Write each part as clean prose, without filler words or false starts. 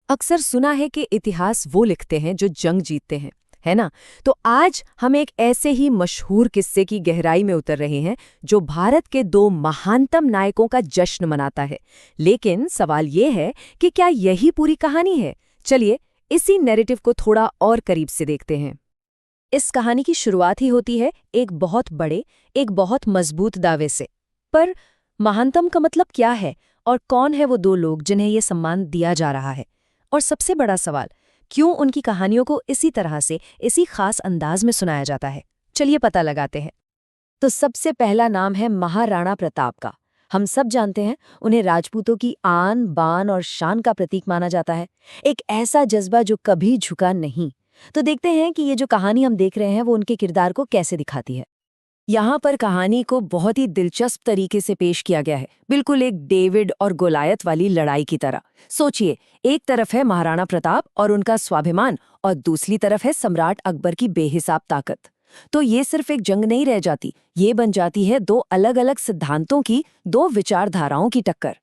अक्सर सुना है कि इतिहास वो लिखते हैं जो जंग जीतते हैं, है ना? तो आज हम एक ऐसे ही मशहूर किस्से की गहराई में उतर रहे हैं जो भारत के दो महानतम नायकों का जश्न मनाता है। लेकिन सवाल ये है कि क्या यही पूरी कहानी है? चलिए इसी नैरेटिव को थोड़ा और करीब से देखते हैं। इस कहानी की शुरुआत ही होती है एक बहुत बड़े, एक बहुत मजबूत दावे से। पर महानतम का मतलब क्या है और कौन है वो दो लोग जिन्हें ये सम्मान दिया जा रहा है? और सबसे बड़ा सवाल, क्यों उनकी कहानियों को इसी तरह से, इसी खास अंदाज में सुनाया जाता है? चलिए पता लगाते हैं। तो सबसे पहला नाम है महाराणा प्रताप का। हम सब जानते हैं उन्हें राजपूतों की आन, बान और शान का प्रतीक माना जाता है। एक ऐसा जज्बा जो कभी झुका नहीं। तो देखते हैं कि ये जो कहानी हम देख रहे हैं वो उनके किरदार को कैसे दिखाती है। यहाँ पर कहानी को बहुत ही दिलचस्प तरीके से पेश किया गया है, बिल्कुल एक डेविड और गोलायत वाली लड़ाई की तरह। सोचिए, एक तरफ है महाराणा प्रताप और उनका स्वाभिमान और दूसरी तरफ है सम्राट अकबर की बेहिसाब ताकत। तो ये सिर्फ एक जंग नहीं रह जाती, ये बन जाती है दो अलग अलग सिद्धांतों की, दो विचारधाराओं की टक्कर।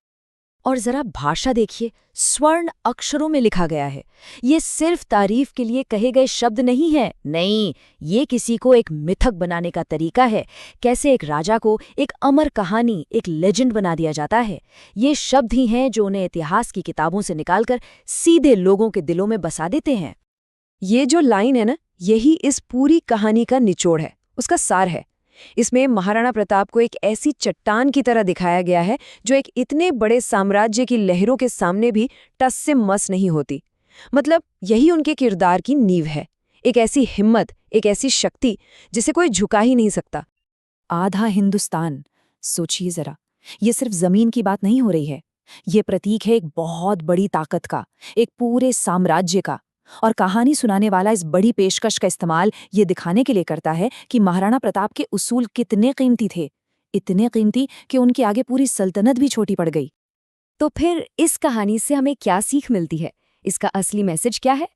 और जरा भाषा देखिए, स्वर्ण अक्षरों में लिखा गया है। ये सिर्फ तारीफ के लिए कहे गए शब्द नहीं है, नहीं, ये किसी को एक मिथक बनाने का तरीका है। कैसे एक राजा को एक अमर कहानी, एक लेजेंड बना दिया जाता है। ये शब्द ही हैं जो उन्हें इतिहास की किताबों से निकालकर सीधे लोगों के दिलों में बसा देते हैं। ये जो लाइन है ना, यही इस पूरी कहानी का निचोड़ है, उसका सार है। इसमें महाराणा प्रताप को एक ऐसी चट्टान की तरह दिखाया गया है जो एक इतने बड़े साम्राज्य की लहरों के सामने भी टस से मस नहीं होती। मतलब यही उनके किरदार की नींव है, एक ऐसी हिम्मत, एक ऐसी शक्ति जिसे कोई झुका ही नहीं सकता। आधा हिंदुस्तान, सोचिए जरा, ये सिर्फ जमीन की बात नहीं हो रही है, ये प्रतीक है एक बहुत बड़ी ताकत का, एक पूरे साम्राज्य का। और कहानी सुनाने वाला इस बड़ी पेशकश का इस्तेमाल ये दिखाने के लिए करता है कि महाराणा प्रताप के उसूल कितने कीमती थे, इतने कीमती कि उनके आगे पूरी सल्तनत भी छोटी पड़ गई। तो फिर इस कहानी से हमें क्या सीख मिलती है? इसका असली मैसेज क्या है?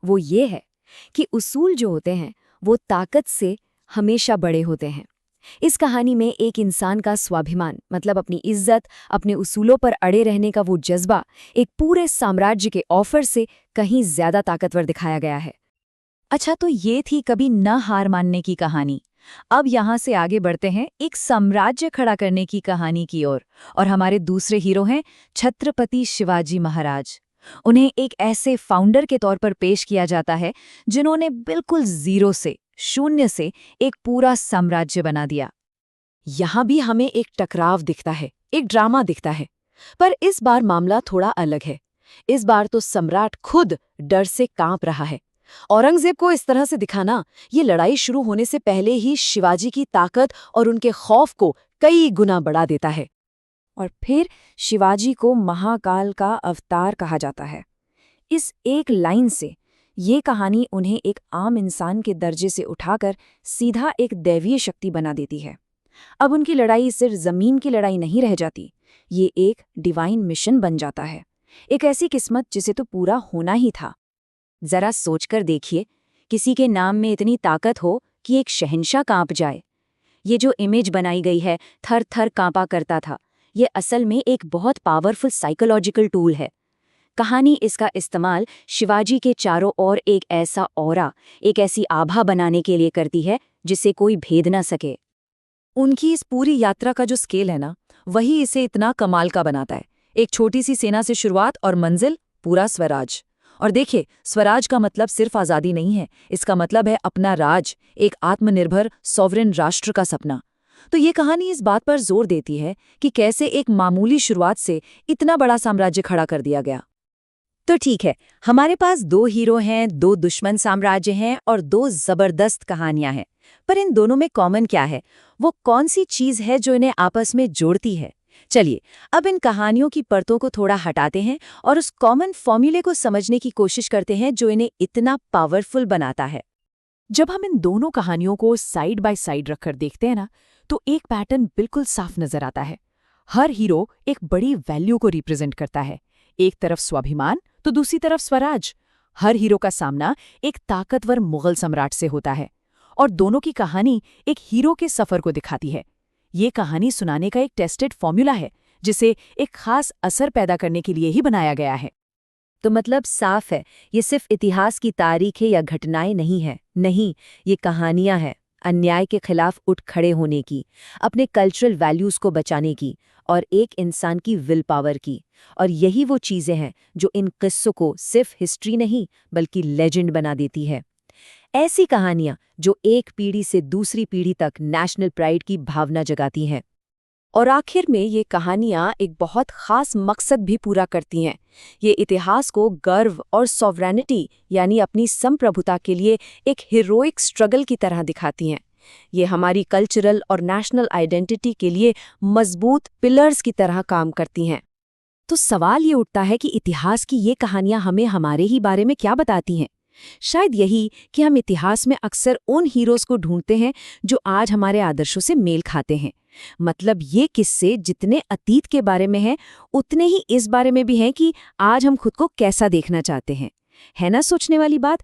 वो ये है कि उसूल जो होते हैं वो ताकत से हमेशा बड़े होते हैं। इस कहानी में एक इंसान का स्वाभिमान, मतलब अपनी इज्जत, अपने उसूलों पर अड़े रहने का वो जज्बा, एक पूरे साम्राज्य के ऑफर से कहीं ज्यादा ताकतवर दिखाया गया है। अच्छा, तो ये थी कभी न हार मानने की कहानी। अब यहाँ से आगे बढ़ते हैं एक साम्राज्य खड़ा करने की कहानी की ओर। और हमारे दूसरे हीरो हैं छत्रपति शिवाजी महाराज। उन्हें एक ऐसे फाउंडर के तौर पर पेश किया जाता है जिन्होंने बिल्कुल जीरो से, शून्य से एक पूरा साम्राज्य बना दिया। यहाँ भी हमें एक टकराव दिखता है, एक ड्रामा दिखता है। पर इस बार मामला थोड़ा अलग है। इस बार तो सम्राट खुद डर से कांप रहा है। औरंगजेब को इस तरह से दिखाना, ये लड़ाई शुरू होने से पहले ही शिवाजी की ताकत और उनके खौफ को कई गुना बढ़ा देता है। और फिर शिवाजी को महाकाल का अवतार कहा जाता है। इस एक लाइन से ये कहानी उन्हें एक आम इंसान के दर्जे से उठाकर सीधा एक दैवीय शक्ति बना देती है। अब उनकी लड़ाई सिर्फ जमीन की लड़ाई नहीं रह जाती, ये एक डिवाइन मिशन बन जाता है, एक ऐसी किस्मत जिसे तो पूरा होना ही था। जरा सोचकर देखिए, किसी के नाम में इतनी ताकत हो कि एक शहंशाह कांप जाए। ये जो इमेज बनाई गई है, थर थर कांपा करता था, ये असल में एक बहुत पावरफुल साइकोलॉजिकल टूल है। कहानी इसका इस्तेमाल शिवाजी के चारों ओर एक ऐसा ऑरा, एक ऐसी आभा बनाने के लिए करती है जिसे कोई भेद न सके। उनकी इस पूरी यात्रा का जो स्केल है ना, वही इसे इतना कमाल का बनाता है। एक छोटी सी सेना से शुरुआत और मंजिल पूरा स्वराज। और देखिए, स्वराज का मतलब सिर्फ आज़ादी नहीं है, इसका मतलब है अपना राज, एक आत्मनिर्भर सॉवरेन राष्ट्र का सपना। तो ये कहानी इस बात पर जोर देती है कि कैसे एक मामूली शुरुआत से इतना बड़ा साम्राज्य खड़ा कर दिया गया। तो ठीक है, हमारे पास दो हीरो हैं, दो दुश्मन साम्राज्य हैं और दो जबरदस्त कहानियां हैं। पर इन दोनों में कॉमन क्या है? वो कौन सी चीज है जो इन्हें आपस में जोड़ती है? चलिए, अब इन कहानियों की परतों को थोड़ा हटाते हैं और उस कॉमन फॉर्मूले को समझने की कोशिश करते हैं जो इन्हें इतना पावरफुल बनाता है। जब हम इन दोनों कहानियों को साइड बाय साइड रखकर देखते हैं ना, तो एक पैटर्न बिल्कुल साफ नजर आता है। हर हीरो एक बड़ी वैल्यू को रिप्रेजेंट करता है। एक तरफ स्वाभिमान तो दूसरी तरफ स्वराज। हर हीरो का सामना एक ताकतवर मुगल सम्राट से होता है और दोनों की कहानी एक हीरो के सफर को दिखाती है। ये कहानी सुनाने का एक टेस्टेड फॉर्मूला है जिसे एक खास असर पैदा करने के लिए ही बनाया गया है। तो मतलब साफ है, ये सिर्फ इतिहास की तारीखें या घटनाएं नहीं है। नहीं, ये कहानियां हैं अन्याय के खिलाफ उठ खड़े होने की, अपने कल्चरल वैल्यूज को बचाने की और एक इंसान की विल पावर की। और यही वो चीजें हैं जो इन किस्सों को सिर्फ हिस्ट्री नहीं बल्कि लेजेंड बना देती है। ऐसी कहानियां जो एक पीढ़ी से दूसरी पीढ़ी तक नेशनल प्राइड की भावना जगाती हैं। और आखिर में ये कहानियां एक बहुत खास मकसद भी पूरा करती हैं। ये इतिहास को गर्व और सॉवरेनिटी यानी अपनी संप्रभुता के लिए एक हीरोइक स्ट्रगल की तरह दिखाती हैं। ये हमारी कल्चरल और नेशनल आइडेंटिटी के लिए मजबूत पिलर्स की तरह काम करती हैं। तो सवाल ये उठता है कि इतिहास की ये कहानियां हमें हमारे ही बारे में क्या बताती हैं? शायद यही कि हम इतिहास में अक्सर उन हीरोज को ढूंढते हैं जो आज हमारे आदर्शों से मेल खाते हैं। मतलब ये किस्से जितने अतीत के बारे में हैं, उतने ही इस बारे में भी हैं कि आज हम खुद को कैसा देखना चाहते हैं। है ना सोचने वाली बात?